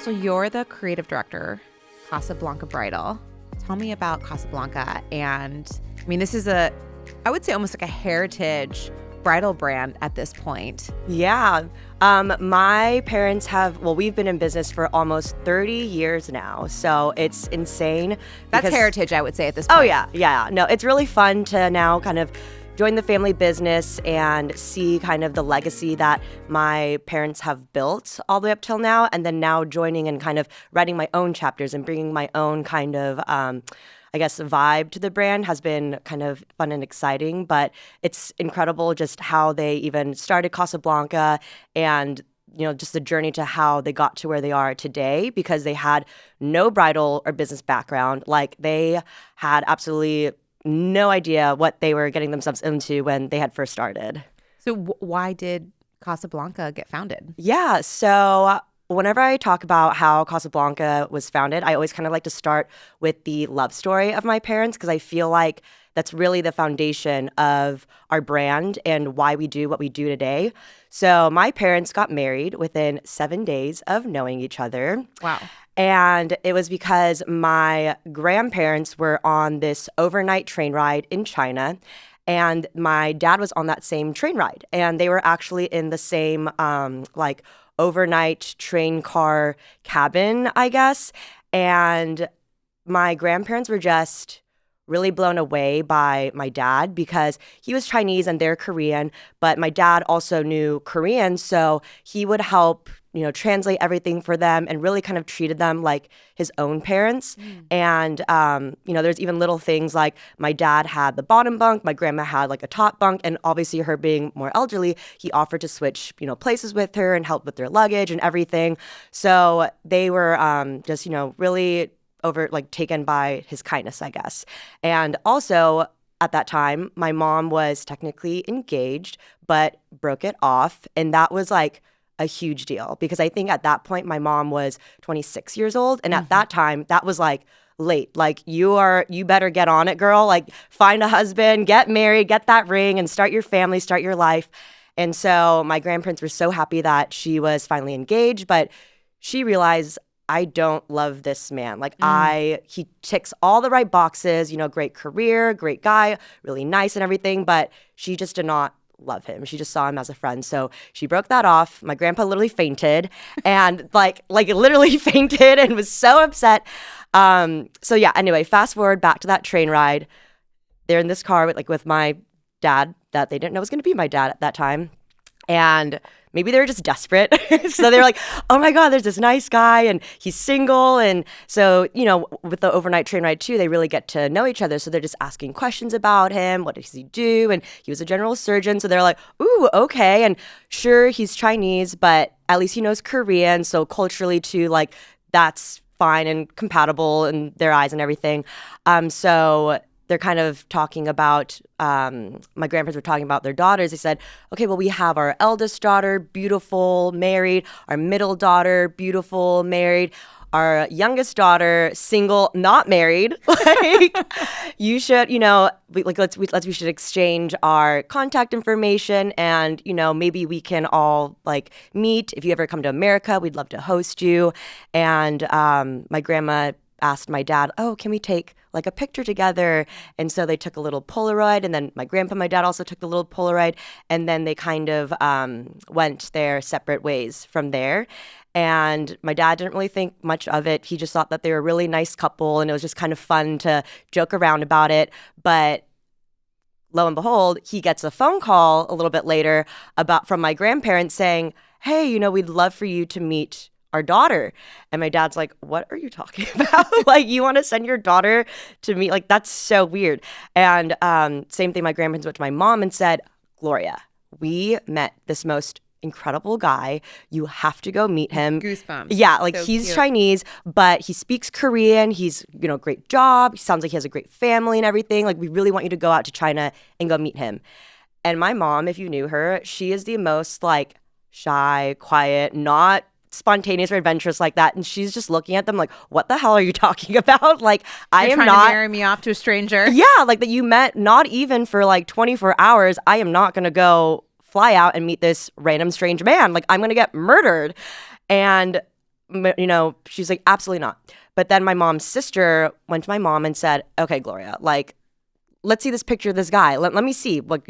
So you're the creative director, Casablanca Bridal. Tell me about Casablanca. And I mean, this is I would say almost like a heritage bridal brand at this point. Yeah. My parents we've been in business for almost 30 years now. So it's insane. That's heritage, I would say, at this point. Oh, yeah. Yeah. No, it's really fun to now kind of join the family business and see kind of the legacy that my parents have built all the way up till now. And then now joining and kind of writing my own chapters and bringing my own kind of vibe to the brand has been kind of fun and exciting, but it's incredible just how they even started Casablanca and, just the journey to how they got to where they are today, because they had no bridal or business background. Like, they had absolutely no idea what they were getting themselves into when they had first started. So why did Casablanca get founded? Yeah, so whenever I talk about how Casablanca was founded, I always kind of like to start with the love story of my parents, because I feel like that's really the foundation of our brand and why we do what we do today. So my parents got married within 7 days of knowing each other. Wow. And it was because my grandparents were on this overnight train ride in China, and my dad was on that same train ride. And they were actually in the same overnight train car cabin, I guess. And my grandparents were just really blown away by my dad, because he was Chinese and they're Korean, but my dad also knew Korean, so he would help, translate everything for them and really kind of treated them like his own parents. And, there's even little things like my dad had the bottom bunk, my grandma had like a top bunk, and obviously her being more elderly, he offered to switch, places with her and help with their luggage and everything. So they were just, really taken by his kindness, I guess. And also at that time, my mom was technically engaged, but broke it off. And that was like a huge deal, because I think at that point, my mom was 26 years old. And at that time, that was like late. Like, you better get on it, girl. Like, find a husband, get married, get that ring, and start your family, start your life. And so my grandparents were so happy that she was finally engaged, but she realized, I don't love this man. Like, he ticks all the right boxes, great career, great guy, really nice and everything, but she just did not love him. She just saw him as a friend. So she broke that off. My grandpa literally fainted and like literally fainted and was so upset. So yeah, anyway, fast forward back to that train ride. They're in this car with my dad that they didn't know was going to be my dad at that time. And maybe they were just desperate. So they were like, oh my God, there's this nice guy and he's single. And so, with the overnight train ride too, they really get to know each other. So they're just asking questions about him. What does he do? And he was a general surgeon. So they're like, ooh, okay. And sure, he's Chinese, but at least he knows Korean. So culturally too, that's fine and compatible in their eyes and everything. So they're kind of talking about, my grandparents were talking about their daughters. They said, okay, well, we have our eldest daughter, beautiful, married, our middle daughter, beautiful, married, our youngest daughter, single, not married. You should, we should exchange our contact information, and, maybe we can all meet. If you ever come to America, we'd love to host you. And my grandma asked my dad, oh, can we take a picture together? And so they took a little Polaroid, and then my grandpa and my dad also took the little Polaroid, and then they kind of went their separate ways from there. And my dad didn't really think much of it. He just thought that they were a really nice couple, and it was just kind of fun to joke around about it. But lo and behold, he gets a phone call a little bit later from my grandparents saying, hey, we'd love for you to meet our daughter. And my dad's like, what are you talking about? You want to send your daughter to me? That's so weird. And same thing, my grandparents went to my mom and said, Gloria, we met this most incredible guy. You have to go meet him. Goosebumps. Yeah, so he's cute. Chinese, but he speaks Korean. He's, great job. He sounds like he has a great family and everything. We really want you to go out to China and go meet him. And my mom, if you knew her, she is the most shy, quiet, not spontaneous or adventurous like that, and she's just looking at them like, what the hell are you talking about? I am trying not to marry me off to a stranger. Yeah, that you met not even for 24 hours. I am not gonna go fly out and meet this random strange man. I'm gonna get murdered. And she's like, absolutely not. But then my mom's sister went to my mom and said, okay, Gloria, like, let's see this picture of this guy. Let me see what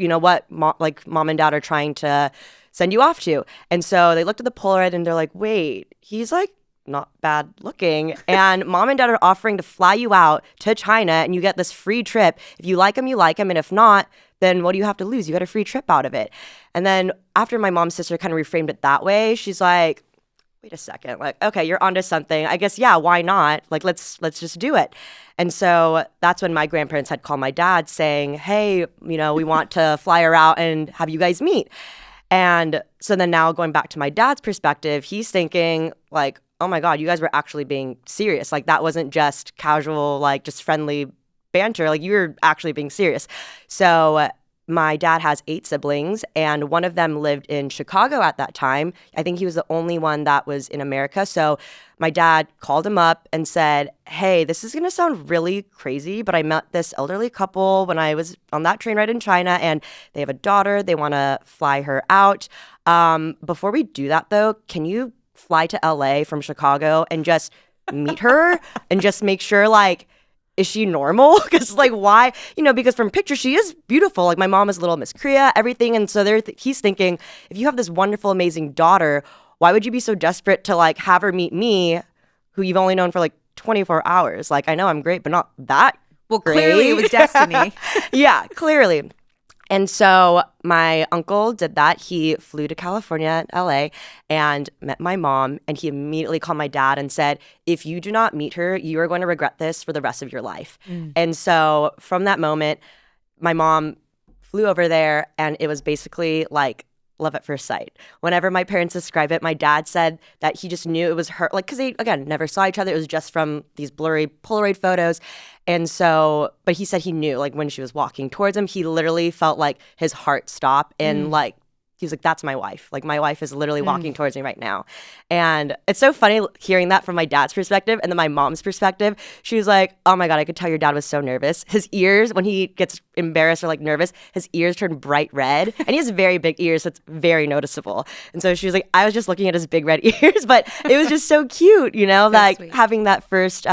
mom and dad are trying to send you off to. And so they looked at the Polaroid and they're like, wait, he's like not bad looking. And mom and dad are offering to fly you out to China and you get this free trip. If you like him, you like him. And if not, then what do you have to lose? You got a free trip out of it. And then after my mom's sister kind of reframed it that way, she's like, wait a second, like, okay, you're onto something. I guess, yeah, why not? Like, let's just do it. And so that's when my grandparents had called my dad saying, hey, we want to fly her out and have you guys meet. And so then now going back to my dad's perspective, he's thinking like, oh my God, you guys were actually being serious. Like that wasn't just casual, like just friendly banter. Like you were actually being serious. So my dad has 8 siblings, and one of them lived in Chicago at that time. I think he was the only one that was in America. So my dad called him up and said, hey, this is going to sound really crazy, but I met this elderly couple when I was on that train ride in China, and they have a daughter. They want to fly her out. Before we do that, though, can you fly to LA from Chicago and just meet her and just make sure, like, is she normal? Because like, why? Because from pictures, she is beautiful. Like my mom is little Miss Korea, everything. And so he's thinking, if you have this wonderful, amazing daughter, why would you be so desperate to like have her meet me, who you've only known for like 24 hours? Like, I know I'm great, but not that Well, great. clearly it was destiny. Yeah, clearly. And so my uncle did that. He flew to California, LA, and met my mom. And he immediately called my dad and said, if you do not meet her, you are going to regret this for the rest of your life. And so from that moment, my mom flew over there, and it was basically like love at first sight. Whenever my parents describe it, my dad said that he just knew it was her, like, because they, again, never saw each other. It was just from these blurry Polaroid photos. And so, but he said he knew, like, when she was walking towards him, he literally felt like his heart stop. And like, he was like, that's my wife. Like, my wife is literally walking towards me right now. And it's so funny hearing that from my dad's perspective. And then my mom's perspective, she was like, oh my God, I could tell your dad was so nervous. His ears, when he gets embarrassed or like nervous, his ears turn bright red. And he has very big ears, so it's very noticeable. And so she was like, I was just looking at his big red ears, but it was just so cute, so like sweet. Having that first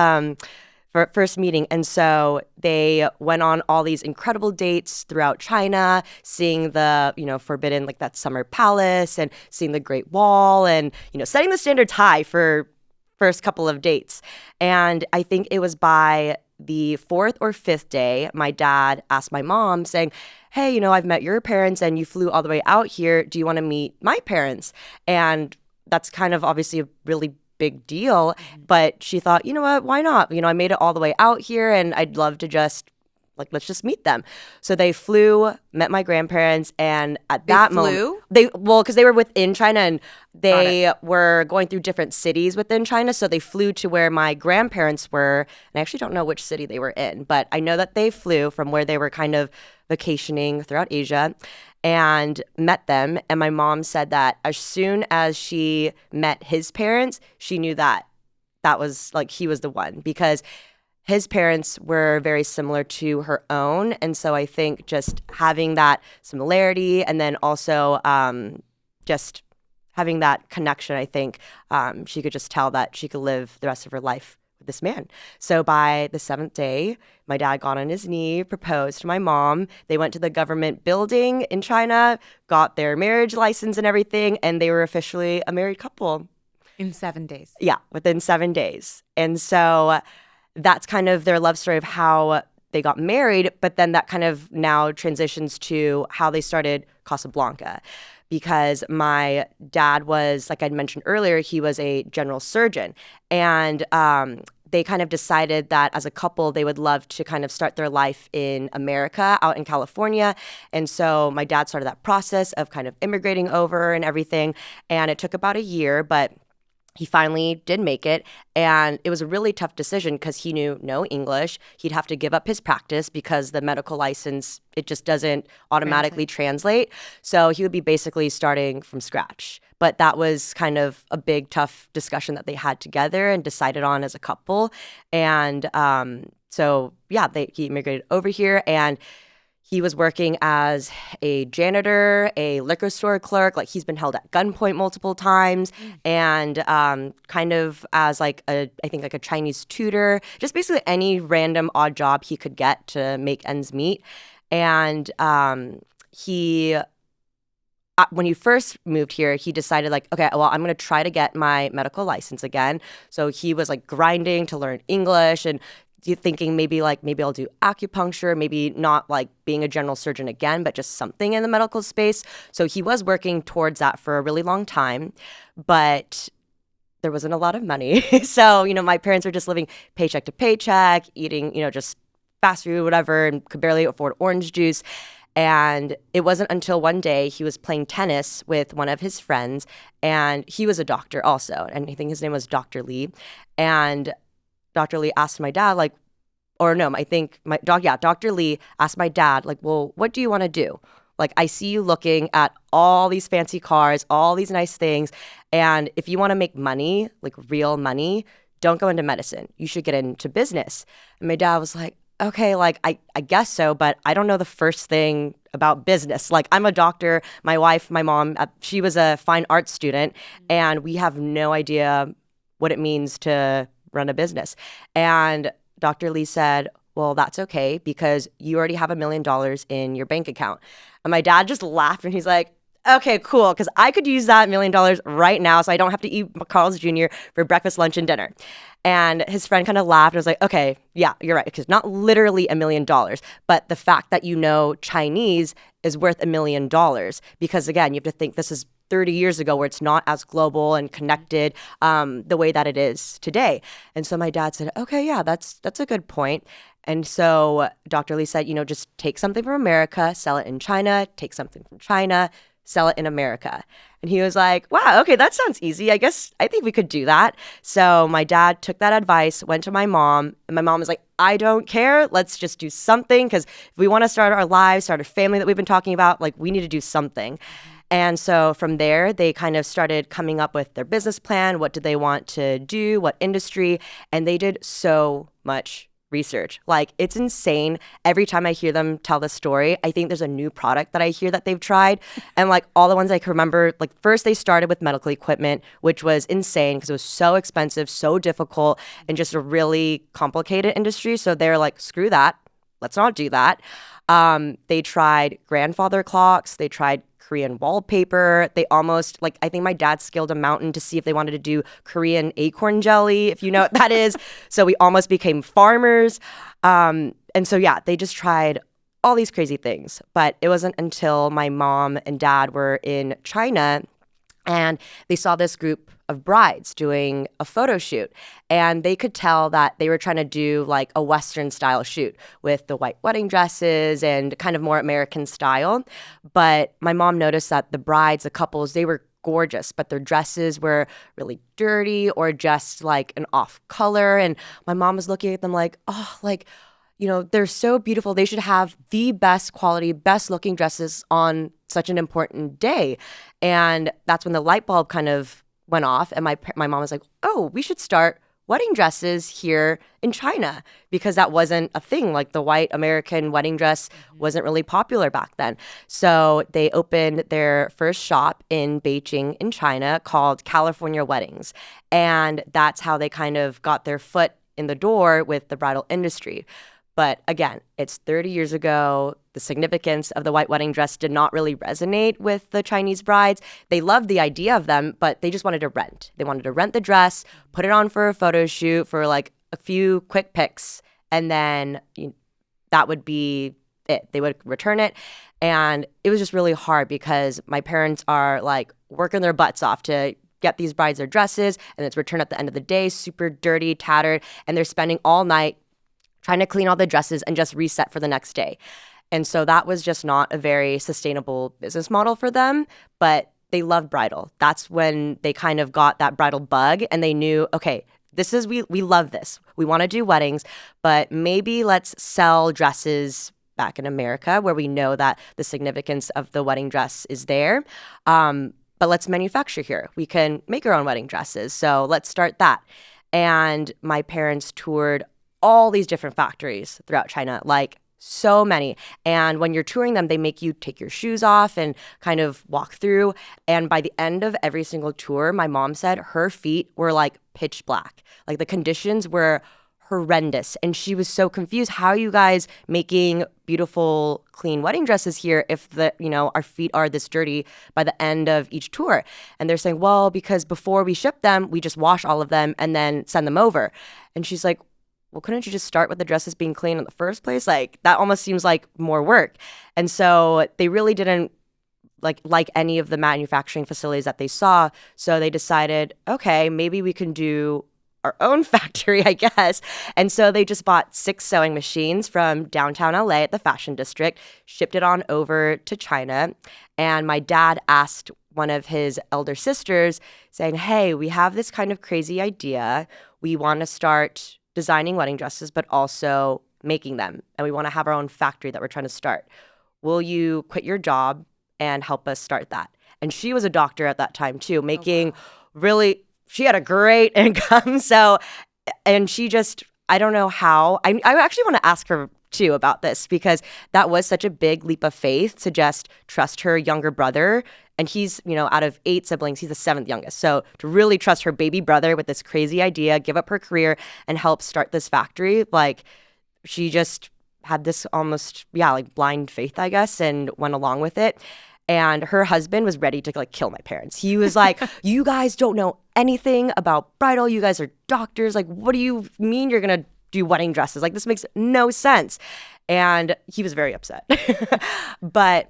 meeting. And so they went on all these incredible dates throughout China, seeing the, forbidden, like that summer palace, and seeing the Great Wall, and, setting the standards high for first couple of dates. And I think it was by the 4th or 5th day, my dad asked my mom saying, hey, I've met your parents and you flew all the way out here. Do you want to meet my parents? And that's kind of obviously a really big deal, but she thought, you know what, why not? I made it all the way out here and I'd love to just, like, let's just meet them. So they flew, met my grandparents, and at that moment, because they were within China and they were going through different cities within China. So they flew to where my grandparents were, and I actually don't know which city they were in, but I know that they flew from where they were kind of vacationing throughout Asia, and met them. And my mom said that as soon as she met his parents, she knew that was like he was the one, because his parents were very similar to her own. And so I think just having that similarity, and then also just having that connection, I think she could just tell that she could live the rest of her life with this man. So by the 7th day, my dad got on his knee, proposed to my mom. They went to the government building in China, got their marriage license and everything, and they were officially a married couple. In 7 days. Yeah, within 7 days. And so that's kind of their love story of how they got married, but then that kind of now transitions to how they started Casablanca. Because my dad was, like I'd mentioned earlier, he was a general surgeon. And they kind of decided that as a couple, they would love to kind of start their life in America, out in California. And so my dad started that process of kind of immigrating over and everything. And it took about a year, but he finally did make it, and it was a really tough decision because he knew no English. He'd have to give up his practice because the medical license, it just doesn't automatically translate. So he would be basically starting from scratch. But that was kind of a big, tough discussion that they had together and decided on as a couple. And so, yeah, he immigrated over here, and He was working as a janitor, a liquor store clerk. Like he's been held at gunpoint multiple times, and kind of as like I think like a Chinese tutor, just basically any random odd job he could get to make ends meet. And he when he first moved here, he decided like, okay, well, I'm going to try to get my medical license again. So he was like grinding to learn English and thinking maybe I'll do acupuncture, maybe not like being a general surgeon again, but just something in the medical space. So he was working towards that for a really long time, but there wasn't a lot of money. So, my parents were just living paycheck to paycheck, eating, just fast food, whatever, and could barely afford orange juice. And it wasn't until one day he was playing tennis with one of his friends, and he was a doctor also. And I think his name was Dr. Lee. And Dr. Lee asked my dad, like, or no, I think Dr. Lee asked my dad, like, well, what do you want to do? Like, I see you looking at all these fancy cars, all these nice things. And if you want to make money, like real money, don't go into medicine. You should get into business. And my dad was like, okay, like, I guess so, but I don't know the first thing about business. Like, I'm a doctor. My wife, my mom, she was a fine arts student, and we have no idea what it means to run a business. And Dr. Lee said, well, that's okay because you already have $1 million in your bank account. And my dad just laughed and he's like, okay, cool, because I could use that $1 million right now so I don't have to eat Carl's Jr. for breakfast, lunch, and dinner. And his friend kind of laughed and was like, okay, yeah, you're right, because not literally $1 million, but the fact that you know Chinese is worth $1 million because, again, you have to think this is 30 years ago where it's not as global and connected the way that it is today. And so my dad said, okay, yeah, that's a good point. And so Dr. Lee said, just take something from America, sell it in China, take something from China, sell it in America. And he was like, wow, okay, that sounds easy. I think we could do that. So my dad took that advice, went to my mom, and my mom was like, I don't care. Let's just do something because if we want to start our lives, start a family that we've been talking about, like we need to do something. And so from there, they kind of started coming up with their business plan. What did they want to do? What industry? And they did so much research. Like, it's insane. Every time I hear them tell the story, I think there's a new product that I hear that they've tried. And like all the ones I can remember, like first they started with medical equipment, which was insane because it was so expensive, so difficult, and just a really complicated industry. So they're like, screw that. Let's not do that. They tried grandfather clocks. They tried Korean wallpaper. They almost, like, I think my dad scaled a mountain to see if they wanted to do Korean acorn jelly, if you know what that is. So we almost became farmers. And so, yeah, they just tried all these crazy things. But it wasn't until my mom and dad were in China and they saw this group of brides doing a photo shoot. And they could tell that they were trying to do like a Western style shoot with the white wedding dresses and kind of more American style. But my mom noticed that the brides, the couples, they were gorgeous, but their dresses were really dirty or just like an off color. And my mom was looking at them like, oh, like, they're so beautiful. They should have the best quality, best looking dresses on such an important day. And that's when the light bulb kind of went off. And my mom was like, oh, we should start wedding dresses here in China because that wasn't a thing. Like the white American wedding dress wasn't really popular back then. So they opened their first shop in Beijing in China called California Weddings. And that's how they kind of got their foot in the door with the bridal industry. But again, it's 30 years ago. The significance of the white wedding dress did not really resonate with the Chinese brides. They loved the idea of them, but they just wanted to rent. They wanted to rent the dress, put it on for a photo shoot for like a few quick pics, and then that would be it. They would return it. And it was just really hard because my parents are like working their butts off to get these brides their dresses, and it's returned at the end of the day, super dirty, tattered, and they're spending all night trying to clean all the dresses and just reset for the next day. And so that was just not a very sustainable business model for them, but they loved bridal. That's when they kind of got that bridal bug and they knew, okay, we love this. We want to do weddings, but maybe let's sell dresses back in America where we know that the significance of the wedding dress is there. But let's manufacture here. We can make our own wedding dresses. So let's start that. And my parents toured all these different factories throughout China, like So many. And when you're touring them, they make you take your shoes off and kind of walk through. And by the end of every single tour, my mom said her feet were like pitch black. Like the conditions were horrendous. And she was so confused. How are you guys making beautiful, clean wedding dresses here if our feet are this dirty by the end of each tour? And they're saying, well, because before we ship them, we just wash all of them and then send them over. And she's like, well, couldn't you just start with the dresses being clean in the first place? Like, that almost seems like more work. And so they really didn't like any of the manufacturing facilities that they saw. So they decided, okay, maybe we can do our own factory, I guess. And so they just bought 6 sewing machines from downtown LA at the Fashion District, shipped it on over to China. And my dad asked one of his elder sisters, saying, hey, we have this kind of crazy idea. We want to start designing wedding dresses, but also making them. And we want to have our own factory that we're trying to start. Will you quit your job and help us start that? And she was a doctor at that time too, making she had a great income. So, and she just, I don't know how, I actually want to ask her too about this, because that was such a big leap of faith to just trust her younger brother. And he's, out of 8 siblings, he's the 7th youngest. So to really trust her baby brother with this crazy idea, give up her career and help start this factory, like she just had this almost, like blind faith, I guess, and went along with it. And her husband was ready to kill my parents. He was like, you guys don't know anything about bridal. You guys are doctors. Like, what do you mean you're going to do wedding dresses? Like, this makes no sense. And he was very upset. But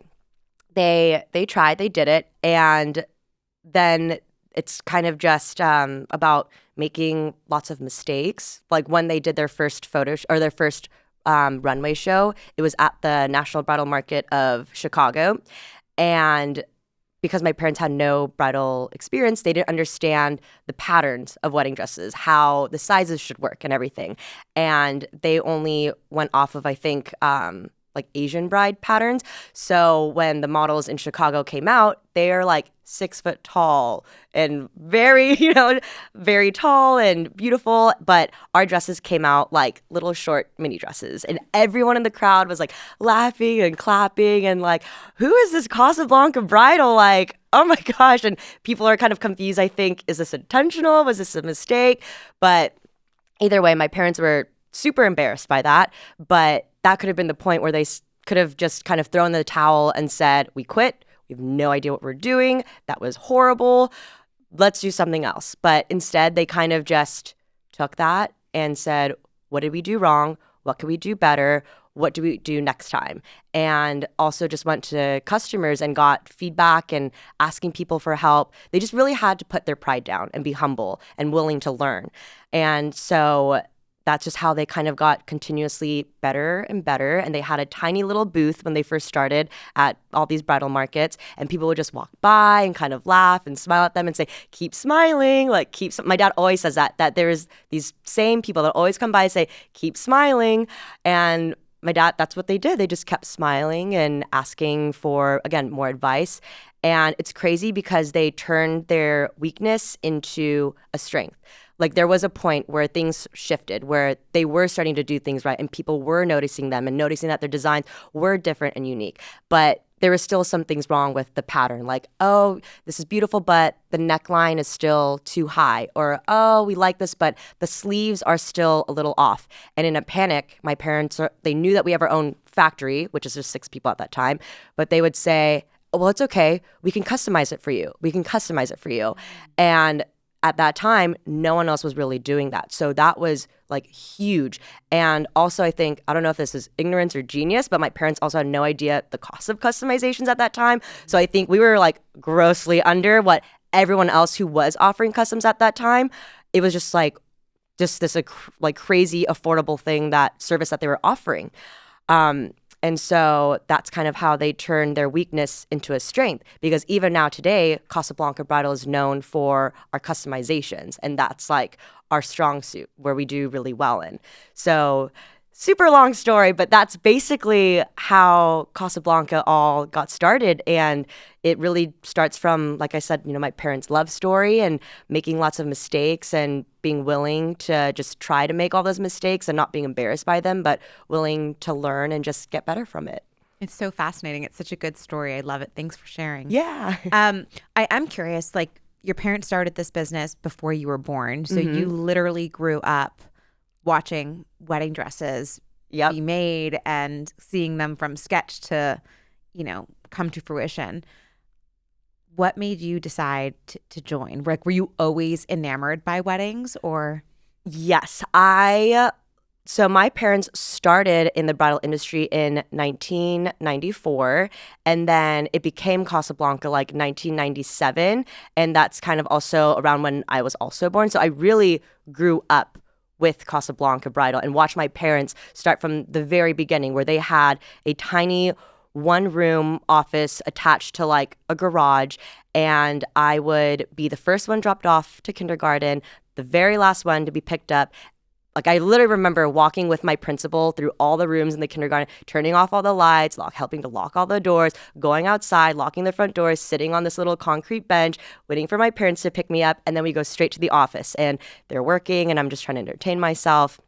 they tried, they did it. And then it's kind of just about making lots of mistakes. Like when they did their first their first runway show, it was at the National Bridal Market of Chicago. And because my parents had no bridal experience, they didn't understand the patterns of wedding dresses, how the sizes should work and everything. And they only went off of, I think, Asian bride patterns. So when the models in Chicago came out, they are 6 foot tall and very, very tall and beautiful. But our dresses came out like little short mini dresses. And everyone in the crowd was laughing and clapping and who is this Casablanca Bridal? Oh my gosh. And people are kind of confused. I think, is this intentional? Was this a mistake? But either way, my parents were super embarrassed by that. But that could have been the point where they could have just kind of thrown the towel and said, we quit. We have no idea what we're doing. That was horrible. Let's do something else. But instead, they kind of just took that and said, what did we do wrong? What can we do better? What do we do next time? And also just went to customers and got feedback and asking people for help. They just really had to put their pride down and be humble and willing to learn. And so that's just how they kind of got continuously better and better. And they had a tiny little booth when they first started at all these bridal markets. And people would just walk by and kind of laugh and smile at them and say, keep smiling. My dad always says that there's these same people that always come by and say, keep smiling. And my dad, that's what they did. They just kept smiling and asking for, again, more advice. And it's crazy because they turned their weakness into a strength. There was a point where things shifted, where they were starting to do things right and people were noticing them and noticing that their designs were different and unique. But there was still some things wrong with the pattern. Oh, this is beautiful, but the neckline is still too high. Or, oh, we like this, but the sleeves are still a little off. And in a panic, my parents, they knew that we have our own factory, which is just 6 people at that time. But they would say, oh, well, it's okay. We can customize it for you. And at that time, no one else was really doing that. So that was huge. And also, I think, I don't know if this is ignorance or genius, but my parents also had no idea the cost of customizations at that time. So I think we were grossly under what everyone else who was offering customs at that time. It was just this crazy affordable service that they were offering. And so that's kind of how they turned their weakness into a strength. Because even now today, Casablanca Bridal is known for our customizations. And that's our strong suit, where we do really well in. So super long story, but that's basically how Casablanca all got started. And it really starts from, like I said, my parents' love story and making lots of mistakes and being willing to just try to make all those mistakes and not being embarrassed by them, but willing to learn and just get better from it. It's so fascinating. It's such a good story. I love it. Thanks for sharing. Yeah. I am curious, like your parents started this business before you were born. So you literally grew up watching wedding dresses be made and seeing them from sketch to, come to fruition. What made you decide to join? Like, were you always enamored by weddings or? Yes, so my parents started in the bridal industry in 1994, and then it became Casablanca like 1997, and that's kind of also around when I was also born. So I really grew up with Casablanca Bridal and watched my parents start from the very beginning, where they had a tiny one-room office attached to like a garage, and I would be the first one dropped off to kindergarten, the very last one to be picked up. Like, I literally remember walking with my principal through all the rooms in the kindergarten, turning off all the lights, helping to lock all the doors, going outside, locking the front doors, sitting on this little concrete bench, waiting for my parents to pick me up, and then we go straight to the office. And they're working, and I'm just trying to entertain myself.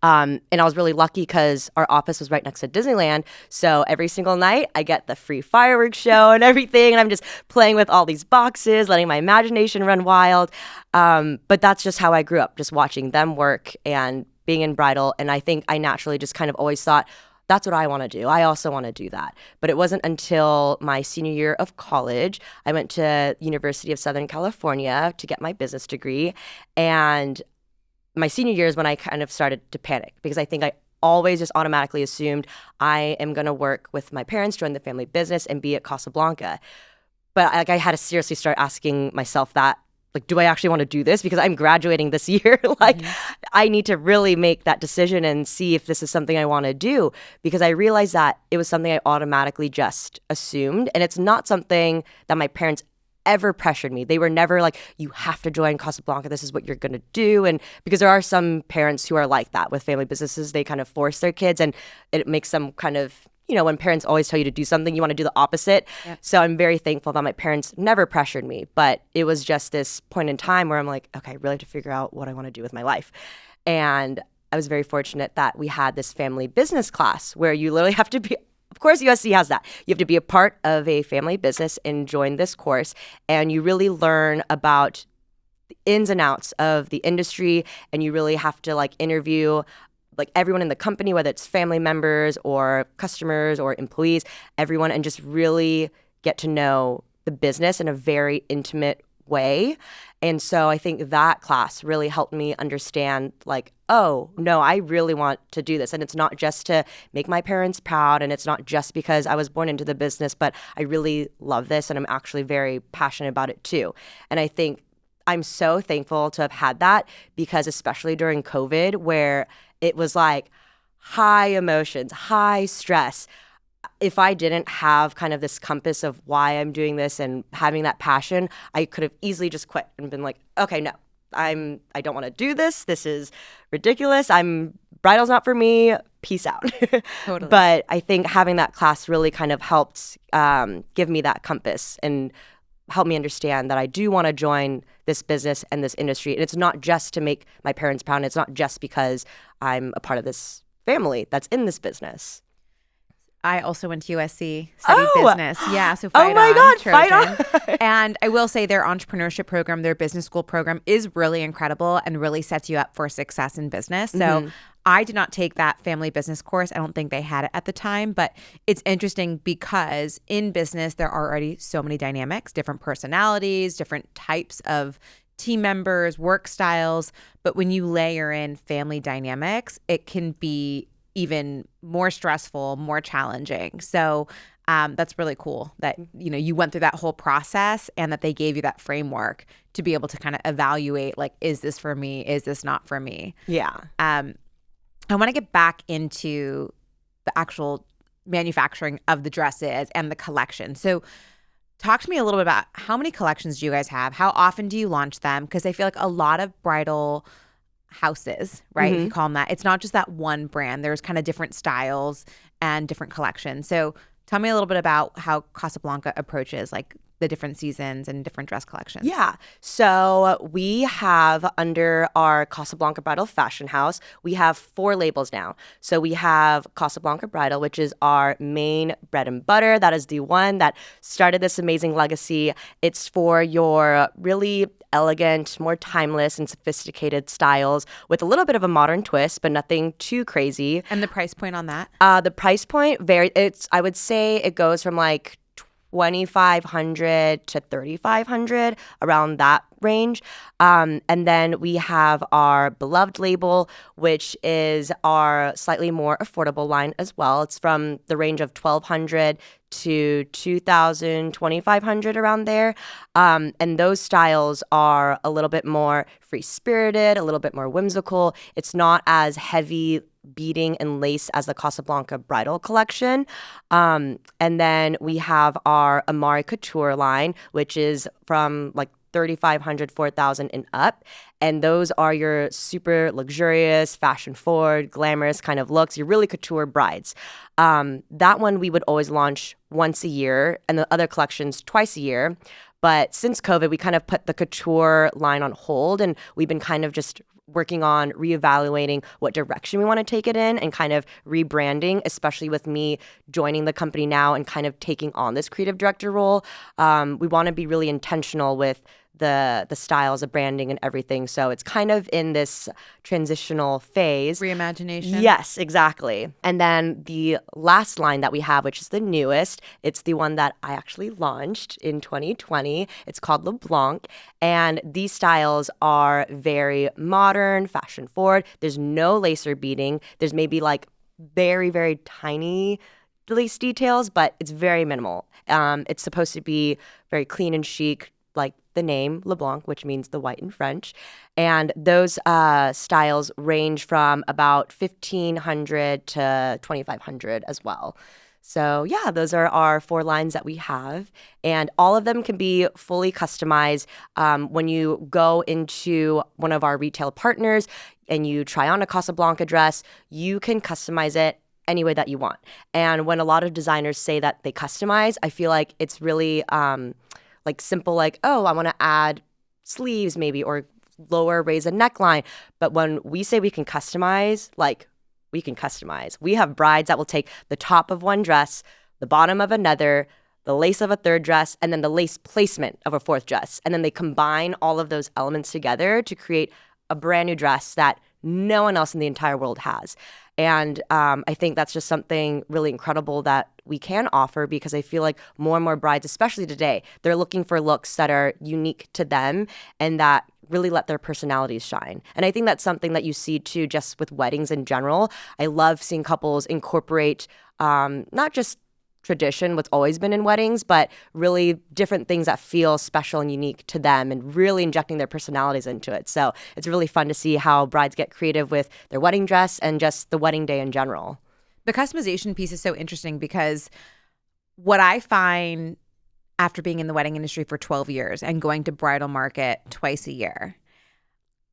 And I was really lucky because our office was right next to Disneyland. So every single night I get the free fireworks show and everything. And I'm just playing with all these boxes, letting my imagination run wild. But that's just how I grew up, just watching them work and being in bridal. And I think I naturally just kind of always thought, that's what I want to do. I also want to do that. But it wasn't until my senior year of college, I went to University of Southern California to get my business degree. And my senior year is when I kind of started to panic, because I think I always just automatically assumed I am going to work with my parents, join the family business, and be at Casablanca. But I had to seriously start asking myself that, like, do I actually want to do this? Because I'm graduating this year. I need to really make that decision and see if this is something I want to do, because I realized that it was something I automatically just assumed. And it's not something that my parents ever pressured me. They were never like, you have to join Casablanca, this is what you're going to do. And because there are some parents who are like that with family businesses, they kind of force their kids, and it makes them kind of, when parents always tell you to do something, you want to do the opposite. Yep. So I'm very thankful that my parents never pressured me, but it was just this point in time where I'm like, okay, I really have to figure out what I want to do with my life. And I was very fortunate that we had this family business class where you literally have to be, of course, USC has that. You have to be a part of a family business and join this course. And you really learn about the ins and outs of the industry. And you really have to interview everyone in the company, whether it's family members or customers or employees, everyone, and just really get to know the business in a very intimate way. And so I think that class really helped me understand, oh, no, I really want to do this. And it's not just to make my parents proud, and it's not just because I was born into the business, but I really love this, and I'm actually very passionate about it too. And I think I'm so thankful to have had that, because especially during COVID, where it was high emotions, high stress, if I didn't have kind of this compass of why I'm doing this and having that passion, I could have easily just quit and been like, okay, no, I don't want to do this. This is ridiculous. Bridal's not for me. Peace out. Totally. But I think having that class really kind of helped give me that compass and help me understand that I do want to join this business and this industry. And it's not just to make my parents proud. And it's not just because I'm a part of this family that's in this business. I also went to USC, studied business. Yeah, so fight on, Trojan. Fight on. And I will say their entrepreneurship program, their business school program is really incredible and really sets you up for success in business. So I did not take that family business course. I don't think they had it at the time, but it's interesting because in business, there are already so many dynamics, different personalities, different types of team members, work styles. But when you layer in family dynamics, it can be even more stressful, more challenging. So that's really cool that, you went through that whole process and that they gave you that framework to be able to kind of evaluate, is this for me? Is this not for me? Yeah. I want to get back into the actual manufacturing of the dresses and the collection. So talk to me a little bit about how many collections do you guys have? How often do you launch them? Because I feel like a lot of bridal houses, right? If you call them that. It's not just that one brand. There's kind of different styles and different collections. So tell me a little bit about how Casablanca approaches the different seasons and different dress collections? Yeah. So we have under our Casablanca Bridal Fashion House, we have 4 labels now. So we have Casablanca Bridal, which is our main bread and butter. That is the one that started this amazing legacy. It's for your really elegant, more timeless and sophisticated styles with a little bit of a modern twist, but nothing too crazy. And the price point on that? The price point I would say it goes from like 2,500 to 3,500, around that range. And then we have our beloved label, which is our slightly more affordable line as well. It's from the range of 1,200 to 2,000, 2,500, around there. And those styles are a little bit more free-spirited, a little bit more whimsical. It's not as heavy beading and lace as the Casablanca Bridal collection. And then we have our Amari Couture line, which is from like 3,500, 4,000 and up. And those are your super luxurious, fashion forward, glamorous kind of looks, your really couture brides. That one we would always launch once a year, and the other collections twice a year. But since COVID, we kind of put the couture line on hold, and we've been kind of just working on reevaluating what direction we want to take it in and kind of rebranding, especially with me joining the company now and kind of taking on this creative director role. We want to be really intentional with the styles, the branding and everything. So it's kind of in this transitional phase. Reimagination? Yes, exactly. And then the last line that we have, which is the newest, it's the one that I actually launched in 2020. It's called LeBlanc. And these styles are very modern, fashion forward. There's no lace or beading. There's maybe like very, very tiny lace details, but it's very minimal. It's supposed to be very clean and chic, like the name LeBlanc, which means the white in French. And those styles range from about 1,500 to 2,500 as well. So yeah, those are our 4 lines that we have. And all of them can be fully customized. When you go into one of our retail partners and you try on a Casablanca dress, you can customize it any way that you want. And when a lot of designers say that they customize, I feel like it's really like simple, like, oh, I want to add sleeves maybe or raise a neckline. But when we say we can customize, like, we can customize. We have brides that will take the top of one dress, the bottom of another, the lace of a third dress, and then the lace placement of a fourth dress. And then they combine all of those elements together to create a brand new dress that no one else in the entire world has. And I think that's just something really incredible that we can offer, because I feel like more and more brides, especially today, they're looking for looks that are unique to them and that really let their personalities shine. And I think that's something that you see too, just with weddings in general. I love seeing couples incorporate not just tradition, what's always been in weddings, but really different things that feel special and unique to them and really injecting their personalities into it. So it's really fun to see how brides get creative with their wedding dress and just the wedding day in general. The customization piece is so interesting because what I find after being in the wedding industry for 12 years and going to bridal market twice a year,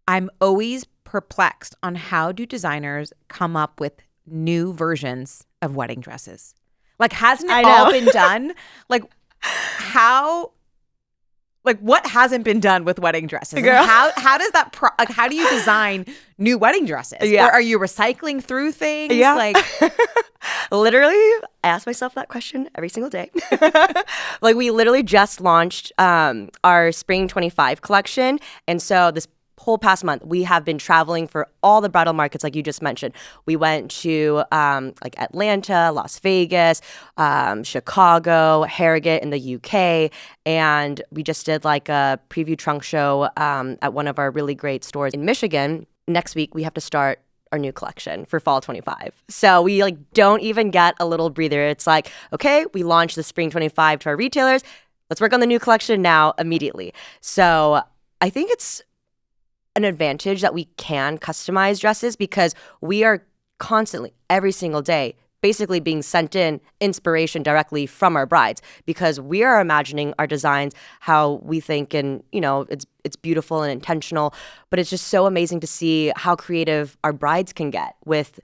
I'm always perplexed on how do designers come up with new versions of wedding dresses. Like, hasn't it all been done? Like, how? Like, what hasn't been done with wedding dresses? Girl. How does that? How do you design new wedding dresses? Yeah. Or are you recycling through things? Yeah. Like, literally, I ask myself that question every single day. Like, we literally just launched our Spring 25 collection, and so this whole past month, we have been traveling for all the bridal markets, like you just mentioned. We went to like Atlanta, Las Vegas, Chicago, Harrogate in the UK, and we just did like a preview trunk show at one of our really great stores in Michigan. Next week, we have to start our new collection for fall 25. So we like don't even get a little breather. It's like, okay, we launched the Spring 25 to our retailers. Let's work on the new collection now immediately. So I think it's an advantage that we can customize dresses because we are constantly, every single day, basically being sent in inspiration directly from our brides because we are imagining our designs how we think, and you know, it's beautiful and intentional, but it's just so amazing to see how creative our brides can get with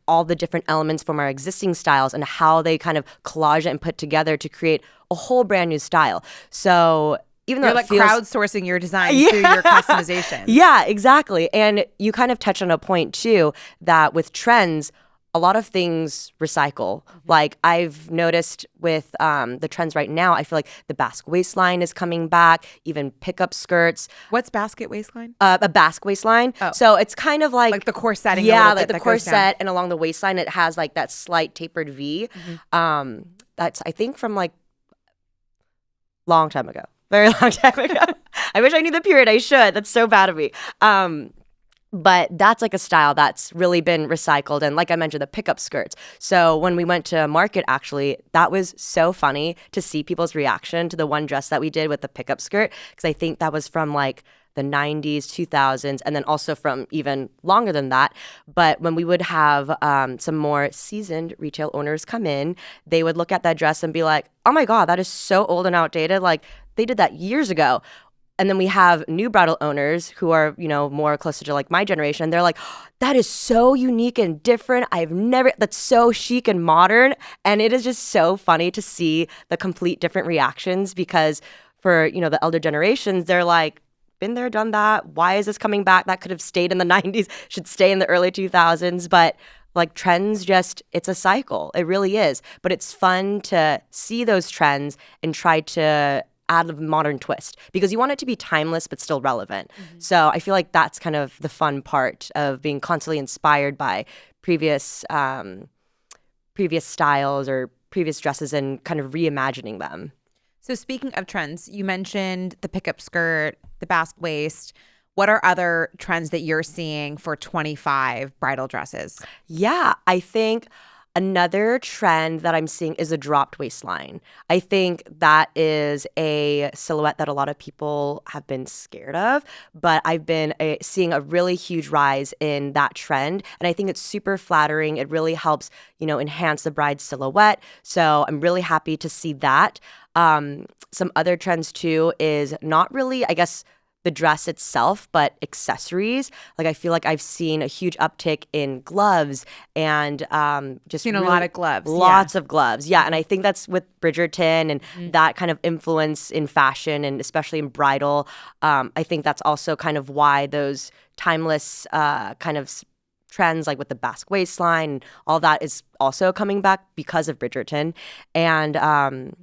all the different elements from our existing styles and how they kind of collage it and put together to create a whole brand new style. So even though you're like crowdsourcing your design through your customization. Yeah, exactly. And you kind of touched on a point too, that with trends, a lot of things recycle. Like I've noticed with the trends right now, I feel like the basque waistline is coming back, even pickup skirts. What's basket waistline? A basque waistline. Oh. So it's kind of like the corsetting. Yeah, like the corset, and along the waistline it has like that slight tapered V. That's I think from like long time ago. Very long time ago. I wish I knew the period. I should. That's so bad of me. But that's like a style that's really been recycled. And like I mentioned, the pickup skirts. So when we went to market, actually, that was so funny to see people's reaction to the one dress that we did with the pickup skirt. Because I think that was from like the 90s, 2000s, and then also from even longer than that. But when we would have some more seasoned retail owners come in, they would look at that dress and be like, oh my God, that is so old and outdated. Like they did that years ago. And then we have new bridal owners who are, more closer to like my generation. They're like, oh, that is so unique and different. That's so chic and modern. And it is just so funny to see the complete different reactions because for, the elder generations, they're like, been there, done that. Why is this coming back? That could have stayed in the 90s, should stay in the early 2000s. But like trends it's a cycle. It really is. But it's fun to see those trends and try to add a modern twist because you want it to be timeless but still relevant. So I feel like that's kind of the fun part of being constantly inspired by previous styles or previous dresses and kind of reimagining them. So speaking of trends, you mentioned the pickup skirt, the basque waist. What are other trends that you're seeing for 25 bridal dresses? Yeah, I think another trend that I'm seeing is a dropped waistline. I think that is a silhouette that a lot of people have been scared of, but I've been seeing a really huge rise in that trend. And I think it's super flattering. It really helps, enhance the bride's silhouette. So I'm really happy to see that. Some other trends too is not really, I guess, the dress itself, but accessories. Like I feel like I've seen a huge uptick in gloves and just seen really a lot of gloves. Lots of gloves. Yeah. And I think that's with Bridgerton and that kind of influence in fashion and especially in bridal. I think that's also kind of why those timeless kind of trends like with the basque waistline and all that is also coming back because of Bridgerton. And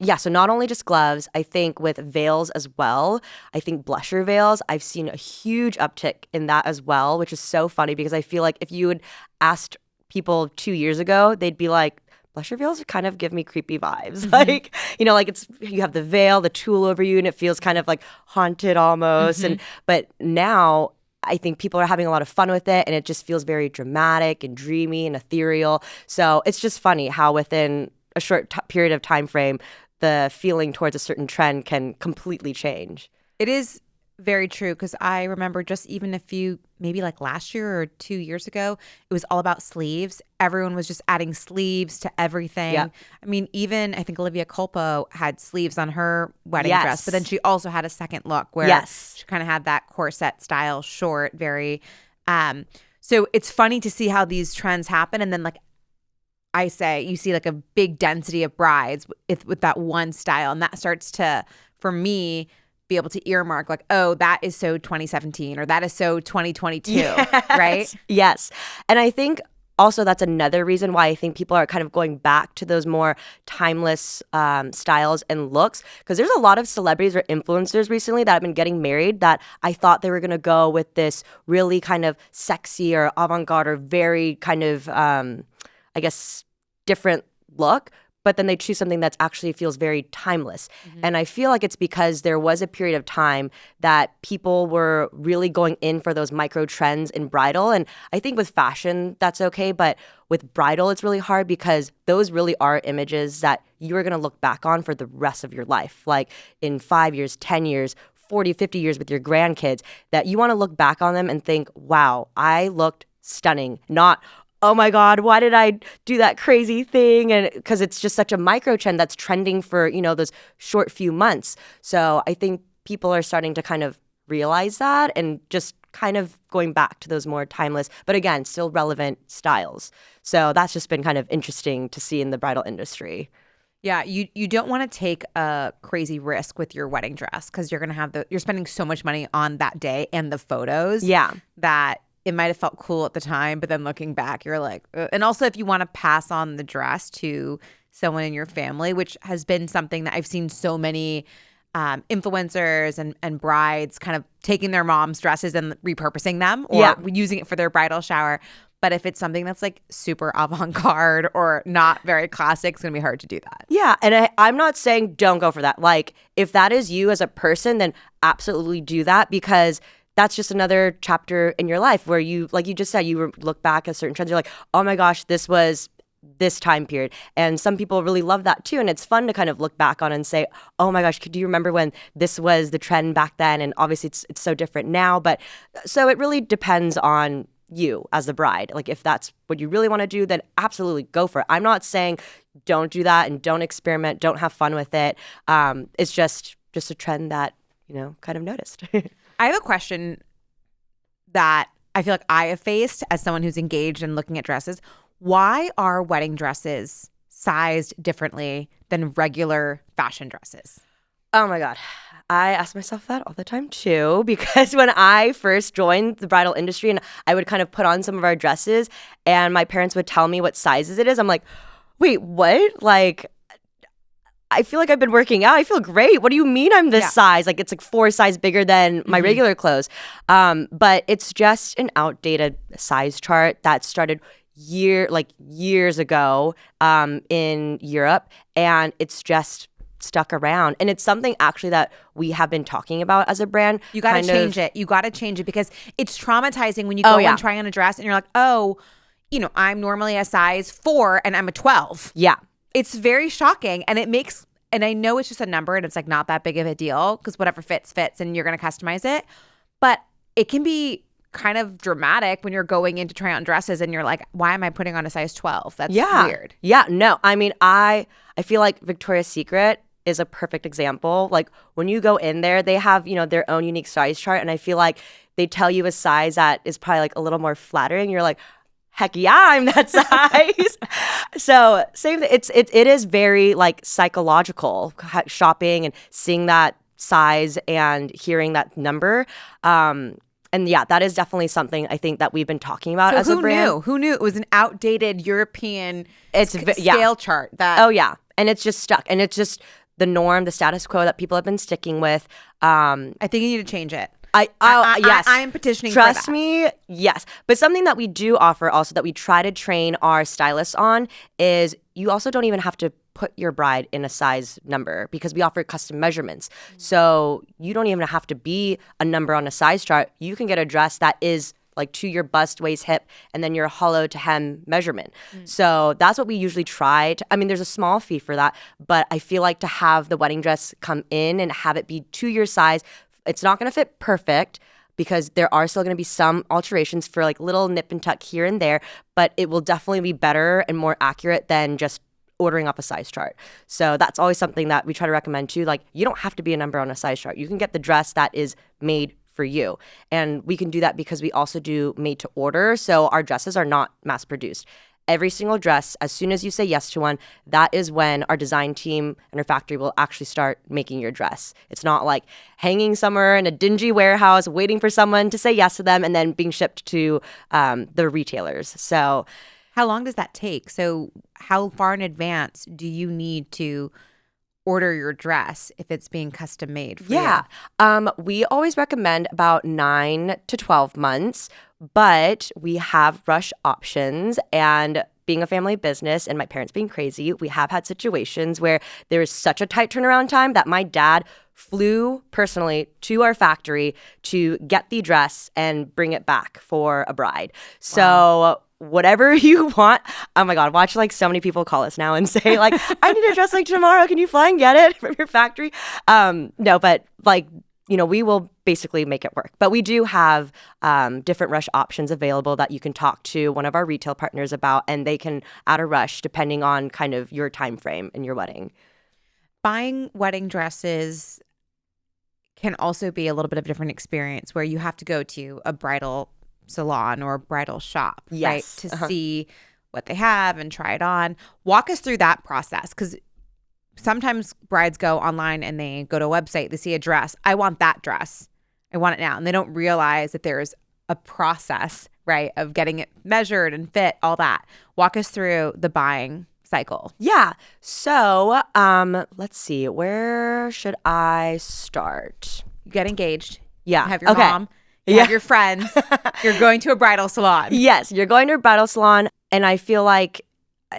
yeah, so not only just gloves, I think with veils as well. I think blusher veils, I've seen a huge uptick in that as well, which is so funny because I feel like if you had asked people 2 years ago, they'd be like, blusher veils kind of give me creepy vibes. Like, like you have the veil, the tulle over you, and it feels kind of like haunted almost. But now I think people are having a lot of fun with it, and it just feels very dramatic and dreamy and ethereal. So it's just funny how within a short period of time frame, the feeling towards a certain trend can completely change. It is very true because I remember just even maybe like last year or 2 years ago, it was all about sleeves. Everyone was just adding sleeves to everything. Yeah. I mean, even I think Olivia Culpo had sleeves on her wedding dress, but then she also had a second look where she kind of had that corset style short, very. So it's funny to see how these trends happen. And then like I say, you see like a big density of brides with that one style. And that starts to, for me, be able to earmark like, oh, that is so 2017 or that is so 2022, right? Yes. And I think also that's another reason why I think people are kind of going back to those more timeless styles and looks because there's a lot of celebrities or influencers recently that have been getting married that I thought they were going to go with this really kind of sexy or avant-garde or very kind of I guess, different look, but then they choose something that actually feels very timeless. And I feel like it's because there was a period of time that people were really going in for those micro trends in bridal. And I think with fashion, that's okay. But with bridal, it's really hard because those really are images that you are going to look back on for the rest of your life. Like in 5 years, 10 years, 40, 50 years with your grandkids, that you want to look back on them and think, wow, I looked stunning. Not, oh my God, why did I do that crazy thing? And because it's just such a micro trend that's trending for, those short few months. So I think people are starting to kind of realize that and just kind of going back to those more timeless, but again, still relevant styles. So that's just been kind of interesting to see in the bridal industry. Yeah, you don't want to take a crazy risk with your wedding dress because you're gonna have you're spending so much money on that day and the photos. Yeah. That it might have felt cool at the time, but then looking back, you're like, ugh. And also if you want to pass on the dress to someone in your family, which has been something that I've seen so many influencers and brides kind of taking their mom's dresses and repurposing them or using it for their bridal shower. But if it's something that's like super avant-garde or not very classic, it's going to be hard to do that. Yeah. And I'm not saying don't go for that. Like, if that is you as a person, then absolutely do that, because that's just another chapter in your life where you, like you just said, you look back at certain trends. You're like, oh my gosh, this was this time period. And some people really love that too. And it's fun to kind of look back on and say, oh my gosh, do you remember when this was the trend back then? And obviously it's so different now. But so it really depends on you as the bride. Like, if that's what you really want to do, then absolutely go for it. I'm not saying don't do that and don't experiment, don't have fun with it. It's just a trend that, kind of noticed. I have a question that I feel like I have faced as someone who's engaged in looking at dresses. Why are wedding dresses sized differently than regular fashion dresses? Oh my God. I ask myself that all the time too, because when I first joined the bridal industry and I would kind of put on some of our dresses and my parents would tell me what sizes it is, I'm like, wait, what? Like, I feel like I've been working out. I feel great. What do you mean I'm this size? Like, it's like 4 sizes bigger than my regular clothes. But it's just an outdated size chart that started years ago in Europe, and it's just stuck around. And it's something actually that we have been talking about as a brand. You got to change it. You got to change it because it's traumatizing when you go and try on a dress and you're like, oh, I'm normally a size 4 and I'm a 12. Yeah. It's very shocking, and and I know it's just a number and it's like not that big of a deal because whatever fits and you're going to customize it. But it can be kind of dramatic when you're going in to try on dresses and you're like, why am I putting on a size 12? That's weird. Yeah, no. I mean, I feel like Victoria's Secret is a perfect example. Like, when you go in there, they have, their own unique size chart. And I feel like they tell you a size that is probably like a little more flattering. You're like, heck yeah, I'm that size. So same thing. It is very like psychological shopping and seeing that size and hearing that number. And yeah, that is definitely something I think that we've been talking about as a brand. Who knew it was an outdated European scale chart? Oh yeah, and it's just stuck, and it's just the norm, the status quo that people have been sticking with. I think you need to change it. Yes, I am petitioning. Trust for that. me, yes. But something that we do offer also that we try to train our stylists on is you also don't even have to put your bride in a size number because we offer custom measurements. So you don't even have to be a number on a size chart. You can get a dress that is like to your bust, waist, hip, and then your hollow to hem measurement. So that's what we usually try to, there's a small fee for that, but I feel like to have the wedding dress come in and have it be to your size, it's not going to fit perfect because there are still going to be some alterations for like little nip and tuck here and there, but it will definitely be better and more accurate than just ordering off a size chart. So that's always something that we try to recommend too. Like, you don't have to be a number on a size chart. You can get the dress that is made for you. And we can do that because we also do made to order. So our dresses are not mass produced. Every single dress, as soon as you say yes to one, that is when our design team and our factory will actually start making your dress. It's not like hanging somewhere in a dingy warehouse waiting for someone to say yes to them and then being shipped to the retailers. So how long does that take? So how far in advance do you need to order your dress if it's being custom made for you? We always recommend about 9 to 12 months, but we have rush options. And being a family business and my parents being crazy, we have had situations where there is such a tight turnaround time that my dad flew personally to our factory to get the dress and bring it back for a bride. So whatever you want. Oh my God, watch like so many people call us now and say like, I need a dress like tomorrow. Can you fly and get it from your factory? No, but like, we will basically make it work. But we do have different rush options available that you can talk to one of our retail partners about, and they can add a rush depending on kind of your time frame in your wedding. Buying wedding dresses can also be a little bit of a different experience where you have to go to a bridal salon or a bridal shop, right, to see what they have and try it on. Walk us through that process, because sometimes brides go online and they go to a website, they see a dress. I want that dress. I want it now. And they don't realize that there's a process, right, of getting it measured and fit, all that. Walk us through the buying cycle. Yeah. So let's see. Where should I start? You get engaged. Yeah. You have your mom. You have your friends. You're going to a bridal salon. Yes. You're going to a bridal salon. And I feel like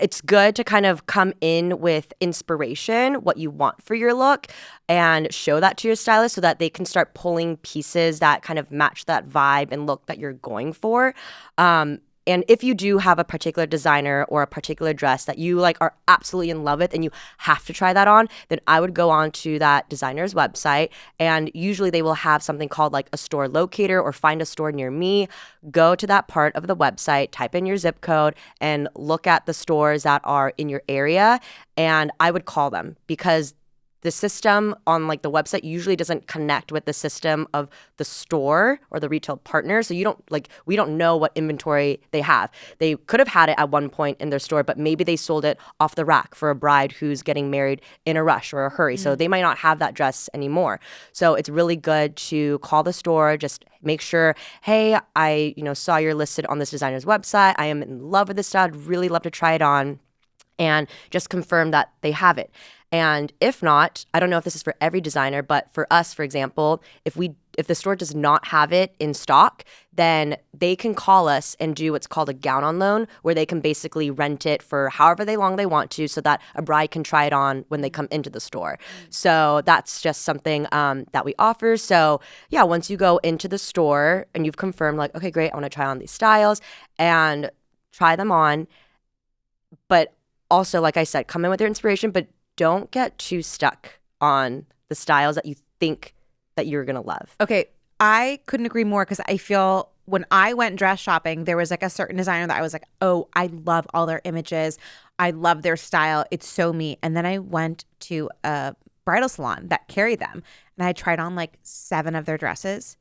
it's good to kind of come in with inspiration, what you want for your look, and show that to your stylist so that they can start pulling pieces that kind of match that vibe and look that you're going for. And if you do have a particular designer or a particular dress that you like are absolutely in love with and you have to try that on, then I would go on to that designer's website, and usually they will have something called like a store locator or find a store near me. Go to that part of the website, type in your zip code, and look at the stores that are in your area. And I would call them, because the system on like the website usually doesn't connect with the system of the store or the retail partner. So we don't know what inventory they have. They could have had it at one point in their store, but maybe they sold it off the rack for a bride who's getting married in a rush or a hurry. So they might not have that dress anymore. So it's really good to call the store, just make sure, hey, I saw you're listed on this designer's website. I am in love with this style. I'd really love to try it on. And just confirm that they have it. And if not, I don't know if this is for every designer, but for us, for example, if the store does not have it in stock, then they can call us and do what's called a gown on loan, where they can basically rent it for however long they want to, so that a bride can try it on when they come into the store. So that's just something that we offer. So yeah, once you go into the store and you've confirmed like, okay, great, I want to try on these styles, and try them on. But also, like I said, come in with your inspiration, but don't get too stuck on the styles that you think that you're going to love. Okay, I couldn't agree more, because I feel when I went dress shopping, there was like a certain designer that I was like, oh, I love all their images. I love their style. It's so me. And then I went to a bridal salon that carried them, and I tried on like 7 of their dresses.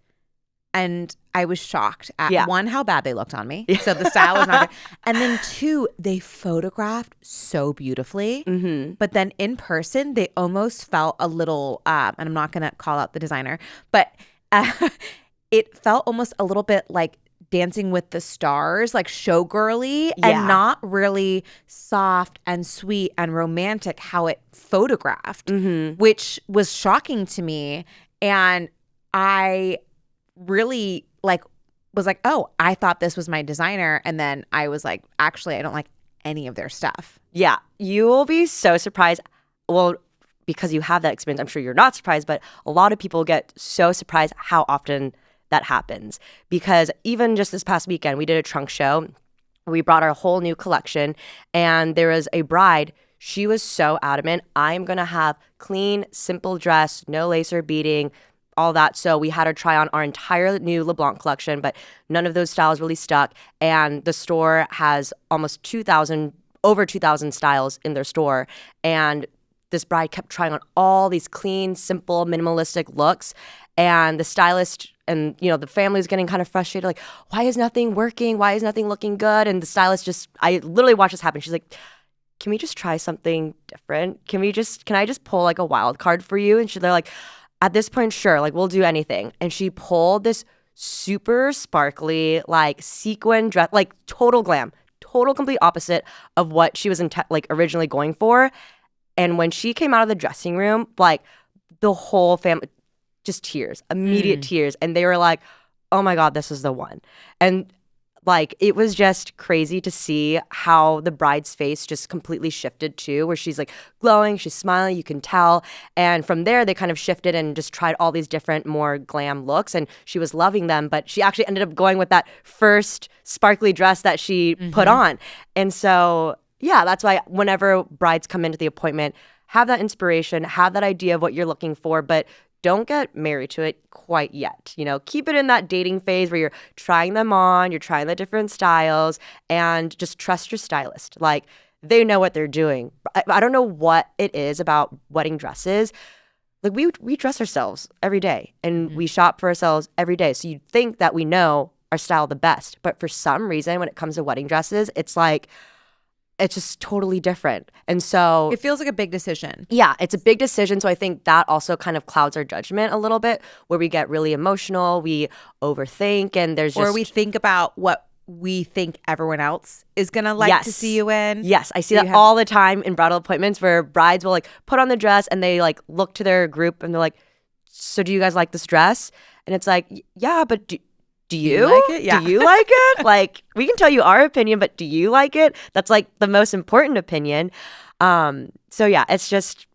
And I was shocked at, one, how bad they looked on me. So the style was not good. And then 2, they photographed so beautifully. Mm-hmm. But then in person, they almost felt a little, and I'm not going to call out the designer, but it felt almost a little bit like Dancing with the Stars, like showgirly, and not really soft and sweet and romantic how it photographed, which was shocking to me. And I really was like, oh, I thought this was my designer, and then I was like, actually, I don't like any of their stuff. Yeah, you will be so surprised. Well, because you have that experience, I'm sure you're not surprised, but a lot of people get so surprised how often that happens. Because even just this past weekend, we did a trunk show. We brought our whole new collection, and there was a bride. She was so adamant, I'm gonna have clean, simple dress, no lace or beading, all that. So we had her try on our entire new LeBlanc collection, but none of those styles really stuck. And the store has almost over 2,000 styles in their store. And this bride kept trying on all these clean, simple, minimalistic looks. And the stylist and, the family was getting kind of frustrated, like, why is nothing working? Why is nothing looking good? And the stylist I literally watched this happen. She's like, can we just try something different? Can I just pull like a wild card for you? And they're like, at this point, sure, like we'll do anything. And she pulled this super sparkly, like sequin dress, like total glam, total complete opposite of what she was originally going for. And when she came out of the dressing room, like the whole family, just tears, immediate tears. And they were like, oh my God, this is the one. And like, it was just crazy to see how the bride's face just completely shifted too, where she's like glowing, she's smiling, you can tell. And from there, they kind of shifted and just tried all these different, more glam looks, and she was loving them. But she actually ended up going with that first sparkly dress that she put on. And so, yeah, that's why whenever brides come into the appointment, have that inspiration, have that idea of what you're looking for, but don't get married to it quite yet. Keep it in that dating phase where you're trying them on, you're trying the different styles, and just trust your stylist. Like, they know what they're doing. I don't know what it is about wedding dresses, like we dress ourselves every day and we shop for ourselves every day. So you'd think that we know our style the best. But for some reason, when it comes to wedding dresses, it's like, it's just totally different. And so it feels like a big decision. Yeah, it's a big decision. So I think that also kind of clouds our judgment a little bit, where we get really emotional, we overthink, and there's just... Or we think about what we think everyone else is going to like to see you in. Yes, I see that all the time in bridal appointments where brides will like put on the dress and they like look to their group and they're like, so do you guys like this dress? And it's like, yeah, but do you like it? Yeah. Do you like it? Like, we can tell you our opinion, but do you like it? That's like the most important opinion. So yeah, it's just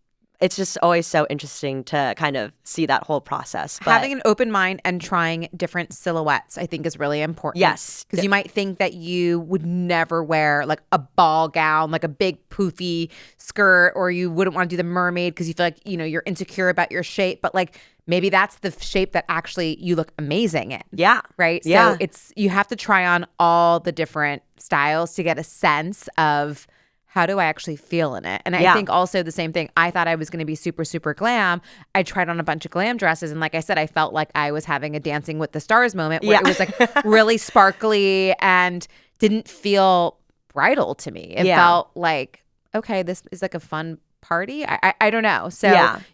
always so interesting to kind of see that whole process. But having an open mind and trying different silhouettes, I think, is really important. Yes. Because you might think that you would never wear like a ball gown, like a big poofy skirt, or you wouldn't want to do the mermaid because you feel like, you're insecure about your shape. But like, maybe that's the shape that actually you look amazing in. Yeah. Right? Yeah. So you have to try on all the different styles to get a sense of how do I actually feel in it? And I think also the same thing. I thought I was going to be super, super glam. I tried on a bunch of glam dresses. And like I said, I felt like I was having a Dancing with the Stars moment where it was like really sparkly and didn't feel bridal to me. It felt like, okay, this is like a fun party. I don't know. So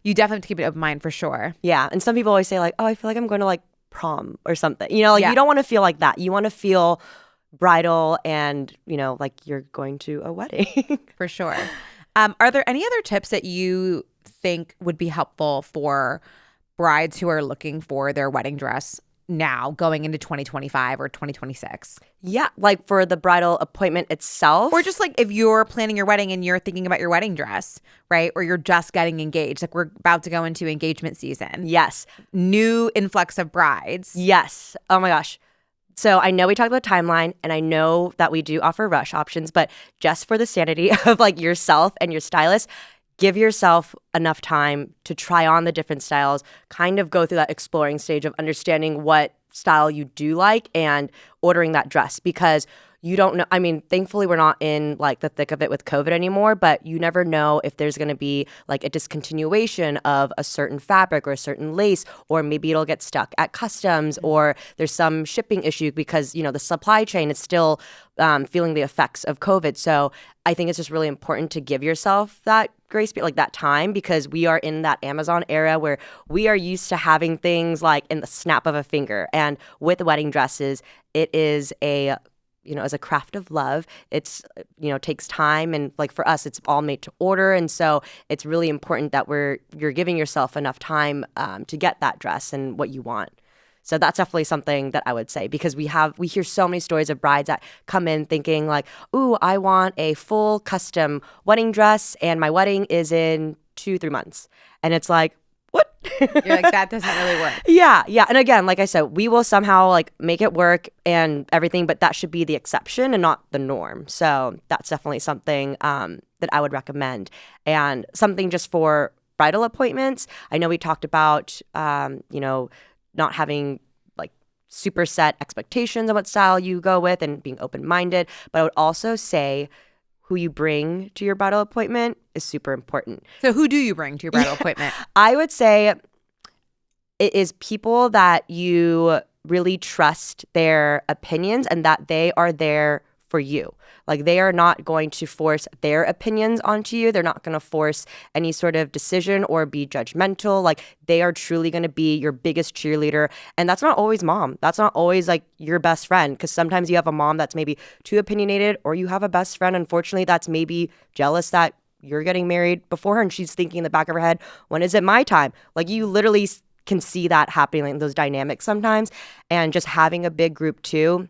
you definitely have to keep an open mind for sure. Yeah. And some people always say like, oh, I feel like I'm going to like prom or something. You don't want to feel like that. You want to feel bridal and, like you're going to a wedding. For sure. Are there any other tips that you think would be helpful for brides who are looking for their wedding dress now going into 2025 or 2026? Yeah, like for the bridal appointment itself. Or just like if you're planning your wedding and you're thinking about your wedding dress, right? Or you're just getting engaged. Like we're about to go into engagement season. Yes. New influx of brides. Yes. Oh my gosh. So I know we talked about timeline and I know that we do offer rush options, but just for the sanity of like yourself and your stylist, give yourself enough time to try on the different styles, kind of go through that exploring stage of understanding what style you do like and ordering that dress, because you don't know. I mean, thankfully, we're not in like the thick of it with COVID anymore, but you never know if there's going to be like a discontinuation of a certain fabric or a certain lace, or maybe it'll get stuck at customs, or there's some shipping issue because, the supply chain is still feeling the effects of COVID. So I think it's just really important to give yourself that grace, like that time, because we are in that Amazon era where we are used to having things like in the snap of a finger. And with wedding dresses, it is as a craft of love. It's, takes time. And like for us, it's all made to order. And so it's really important that you're giving yourself enough time to get that dress and what you want. So that's definitely something that I would say, because we hear so many stories of brides that come in thinking like, ooh, I want a full custom wedding dress and my wedding is in 2-3 months. And it's like, what? You're like, that doesn't really work. Yeah. And again, like I said, we will somehow like make it work and everything, but that should be the exception and not the norm. So that's definitely something that I would recommend. And something just for bridal appointments, I know we talked about, not having like super set expectations of what style you go with and being open-minded, but I would also say who you bring to your bridal appointment is super important. So who do you bring to your bridal appointment? I would say it is people that you really trust their opinions and that they are there for you. Like they are not going to force their opinions onto you. They're not going to force any sort of decision or be judgmental. Like they are truly going to be your biggest cheerleader. And that's not always mom. That's not always like your best friend, because sometimes you have a mom that's maybe too opinionated, or you have a best friend, unfortunately, that's maybe jealous that you're getting married before her and she's thinking in the back of her head, when is it my time? Like you literally can see that happening, like those dynamics sometimes. And just having a big group too,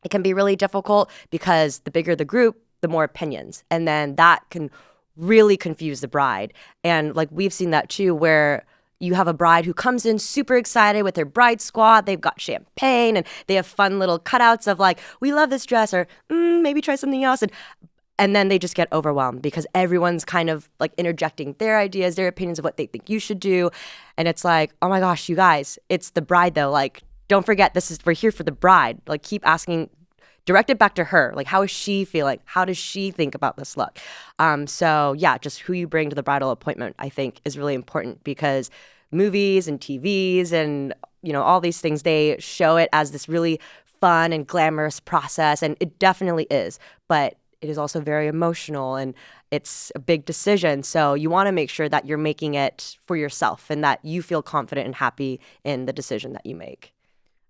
it can be really difficult because the bigger the group, the more opinions. And then that can really confuse the bride. And like we've seen that too, where you have a bride who comes in super excited with their bride squad. They've got champagne and they have fun little cutouts of like, we love this dress, or maybe try something else. And then they just get overwhelmed because everyone's kind of like interjecting their ideas, their opinions of what they think you should do. And it's like, oh my gosh, you guys, it's the bride though. Like, don't forget, we're here for the bride. Like, keep asking direct it back to her. Like, how is she feeling? How does she think about this look? So yeah, just who you bring to the bridal appointment, I think, is really important, because movies and TVs and, you know, all these things, they show it as this really fun and glamorous process, and it definitely is, but it is also very emotional, and it's a big decision. So you want to make sure that you're making it for yourself and that you feel confident and happy in the decision that you make.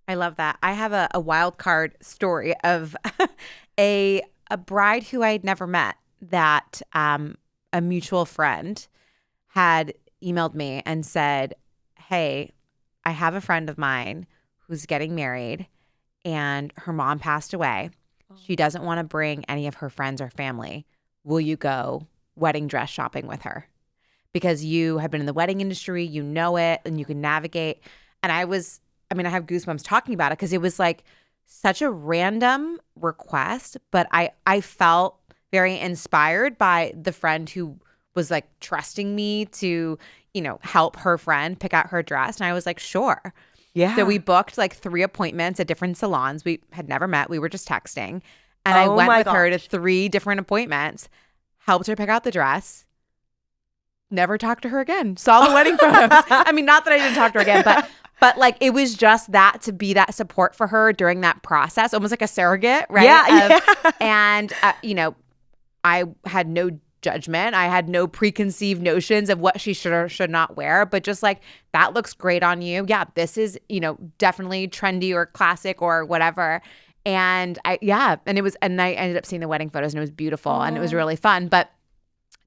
I love that. I have a wild card story of a bride who I had never met, that a mutual friend had emailed me and said, hey, I have a friend of mine who's getting married and her mom passed away. She doesn't want to bring any of her friends or family. Will you go wedding dress shopping with her? Because you have been in the wedding industry, you know it, and you can navigate. And I have goosebumps talking about it, because it was like such a random request, but I felt very inspired by the friend who was like trusting me to, you know, help her friend pick out her dress. And I was like, sure. Yeah. So we booked like 3 appointments at different salons. We had never met. We were just texting. And I went with her to 3 different appointments, helped her pick out the dress, never talked to her again. Saw the wedding photos. I mean, not that I didn't talk to her again, but like it was just that, to be that support for her during that process, almost like a surrogate, right? Yeah. And, you know, I had no judgment. I had no preconceived notions of what she should or should not wear, but just like, that looks great on you. Yeah, this is, you know, definitely trendy or classic or whatever. And I ended up seeing the wedding photos, and it was beautiful and it was really fun. But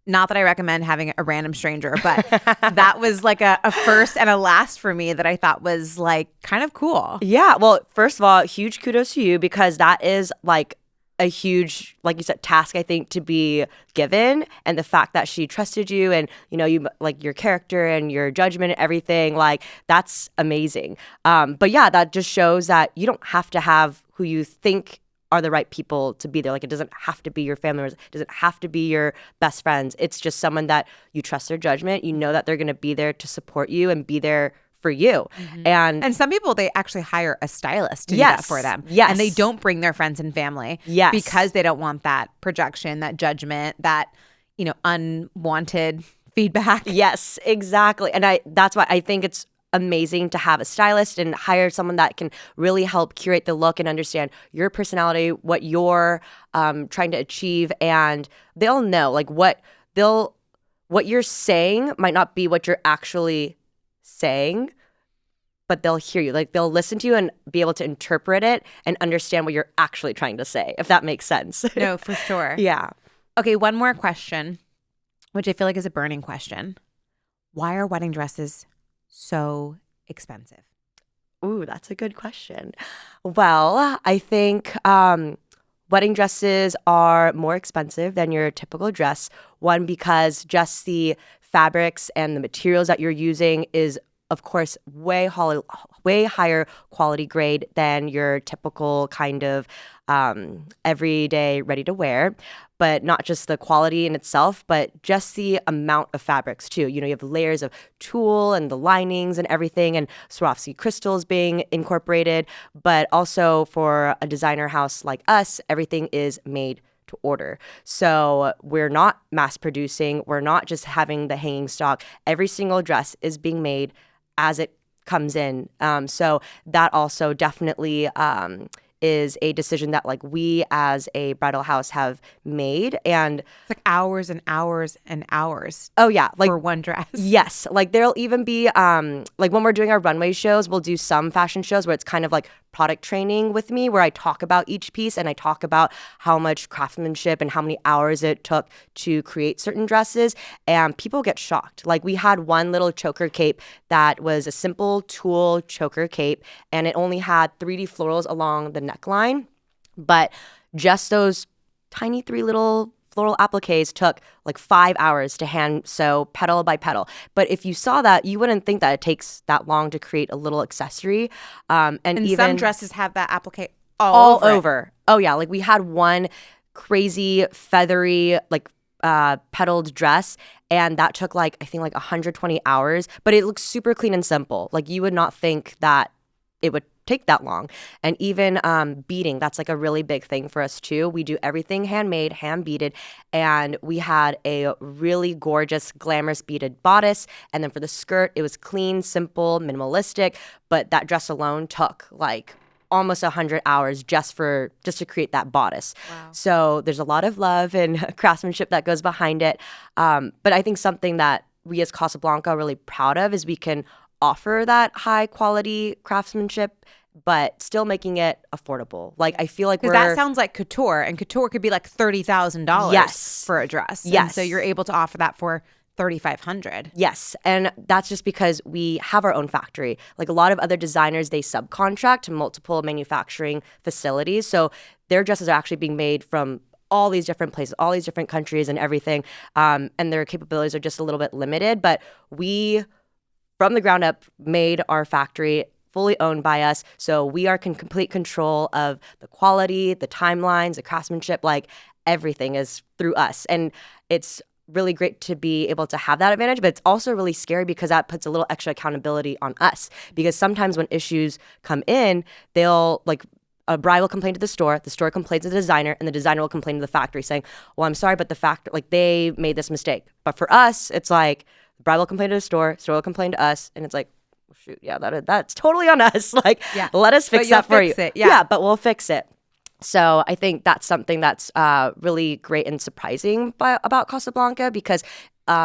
not that I recommend having a random stranger, but that was like a first and a last for me that I thought was like kind of cool. Yeah. Well, first of all, huge kudos to you, because that is like a huge, like you said, task, I think, to be given. And the fact that she trusted you, and, you know, you like your character and your judgment and everything, like, that's amazing. But yeah, that just shows that you don't have to have who you think are the right people to be there. Like, it doesn't have to be your family members. It doesn't have to be your best friends. It's just someone that you trust their judgment. You know that they're going to be there to support you and be there for you. Mm-hmm. And some people, they actually hire a stylist to do that for them. Yes. And they don't bring their friends and family. Yes. Because they don't want that projection, that judgment, that, you know, unwanted feedback. Yes, exactly. And that's why I think it's amazing to have a stylist and hire someone that can really help curate the look and understand your personality, what you're trying to achieve. And they'll know, like, what you're saying might not be what you're actually saying, but they'll hear you. Like, they'll listen to you and be able to interpret it and understand what you're actually trying to say, if that makes sense. No, for sure. Yeah. Okay, one more question, which I feel like is a burning question. Why are wedding dresses so expensive? Ooh, that's a good question. Well, I think wedding dresses are more expensive than your typical dress. One, because just the fabrics and the materials that you're using is, of course, way higher quality grade than your typical kind of everyday ready to wear. But not just the quality in itself, but just the amount of fabrics too. You know, you have layers of tulle and the linings and everything, and Swarovski crystals being incorporated. But also for a designer house like us, everything is made to order. So we're not mass producing. We're not just having the hanging stock. Every single dress is being made as it comes in. So that also definitely is a decision that, like, we as a bridal house have made. And it's like hours and hours and hours. Oh yeah, like, for one dress. Yes, like there'll even be like when we're doing our runway shows, we'll do some fashion shows where it's kind of like product training with me, where I talk about each piece and I talk about how much craftsmanship and how many hours it took to create certain dresses, and people get shocked. Like, we had one little choker cape that was a simple tulle choker cape, and it only had 3D florals along the neckline, but just those tiny 3 little floral appliques took like 5 hours to hand sew petal by petal. But if you saw that, you wouldn't think that it takes that long to create a little accessory. And even some dresses have that applique all over. Oh yeah, like we had one crazy feathery like petaled dress, and that took like, I think, like 120 hours, but it looks super clean and simple. Like, you would not think that it would take that long. And even beading, that's like a really big thing for us too. We do everything handmade, hand beaded, and we had a really gorgeous, glamorous beaded bodice. And then for the skirt, it was clean, simple, minimalistic, but that dress alone took like almost 100 hours just to create that bodice. Wow. So there's a lot of love and craftsmanship that goes behind it. But I think something that we as Casablanca are really proud of is we can offer that high quality craftsmanship, but still making it affordable. Like, I feel like that sounds like couture, and couture could be like $30,000 yes. for a dress. Yes. And so you're able to offer that for $3,500. Yes. And that's just because we have our own factory. Like a lot of other designers, they subcontract to multiple manufacturing facilities. So their dresses are actually being made from all these different places, all these different countries and everything. And their capabilities are just a little bit limited. But we, from the ground up, made our factory fully owned by us. So we are in complete control of the quality, the timelines, the craftsmanship, like everything is through us. And it's really great to be able to have that advantage, but it's also really scary because that puts a little extra accountability on us. Because sometimes when issues come in, they'll like a bride will complain to the store complains to the designer, and the designer will complain to the factory saying, well, I'm sorry, but the factory, like they made this mistake. But for us, it's like the bride will complain to the store will complain to us, and it's like, well, shoot, yeah, that's totally on us. Like, let us fix that for you. Yeah, but we'll fix it. So I think that's something that's really great and surprising about Casablanca, because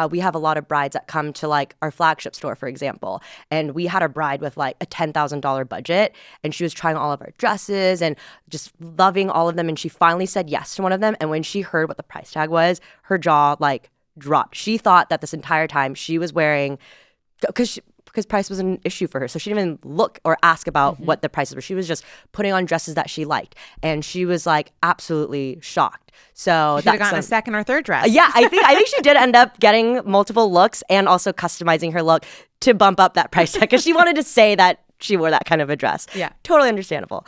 we have a lot of brides that come to like our flagship store, for example. And we had a bride with like a $10,000 budget, and she was trying all of our dresses and just loving all of them. And she finally said yes to one of them. And when she heard what the price tag was, her jaw like dropped. She thought that this entire time she was wearing, because price was an issue for her. So she didn't even look or ask about what the prices were. She was just putting on dresses that she liked. And she was like absolutely shocked. So she should have gotten a second or third dress. Yeah, I think she did end up getting multiple looks and also customizing her look to bump up that price tag, because she wanted to say that she wore that kind of a dress. Yeah. Totally understandable.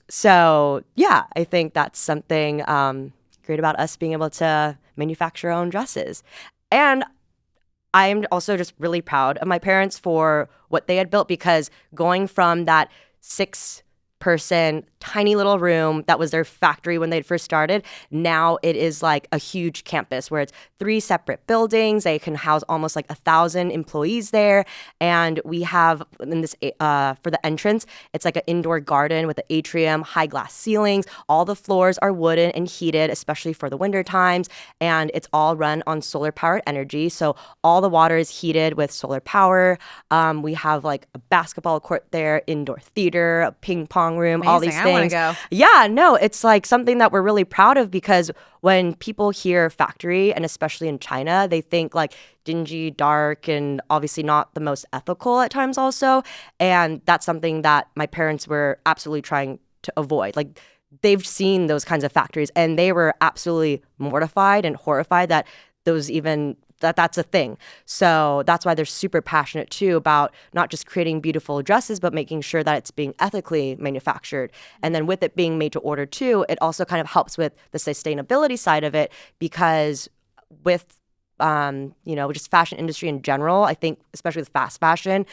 So yeah, I think that's something great about us being able to manufacture our own dresses. And I'm also just really proud of my parents for what they had built, because going from that 6-person tiny little room that was their factory when they first started, now it is like a huge campus where it's 3 separate buildings. They can house almost like 1,000 employees there. And we have in this for the entrance, it's like an indoor garden with an atrium, high glass ceilings. All the floors are wooden and heated, especially for the winter times. And it's all run on solar powered energy. So all the water is heated with solar power. We have like a basketball court there, indoor theater, a ping pong room, amazing. All these things. I want to go. Yeah, no, it's like something that we're really proud of, because when people hear factory, and especially in China, they think like dingy, dark, and obviously not the most ethical at times also. And that's something that my parents were absolutely trying to avoid. Like, they've seen those kinds of factories, and they were absolutely mortified and horrified that that's a thing. So that's why they're super passionate too about not just creating beautiful dresses, but making sure that it's being ethically manufactured. And then with it being made to order too, it also kind of helps with the sustainability side of it, because with just fashion industry in general, I think especially with fast fashion,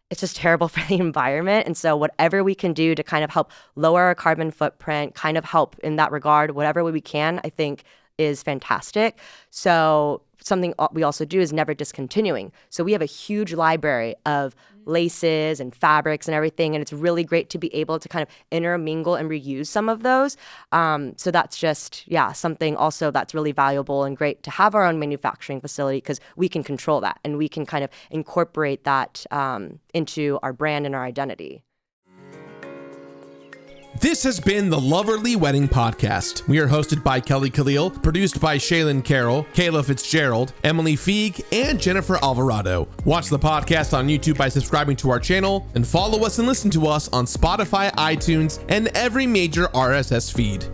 it's just terrible for the environment. And so whatever we can do to kind of help lower our carbon footprint, kind of help in that regard, whatever way we can, I think is fantastic. So something we also do is never discontinuing. So we have a huge library of laces and fabrics and everything, and it's really great to be able to kind of intermingle and reuse some of those. So that's just, something also that's really valuable and great to have our own manufacturing facility, because we can control that and we can kind of incorporate that into our brand and our identity. This has been the Loverly Wedding Podcast. We are hosted by Kelly Khalil, produced by Shaylin Carroll, Kayla Fitzgerald, Emily Feig, and Jennifer Alvarado. Watch the podcast on YouTube by subscribing to our channel, and follow us and listen to us on Spotify, iTunes, and every major RSS feed.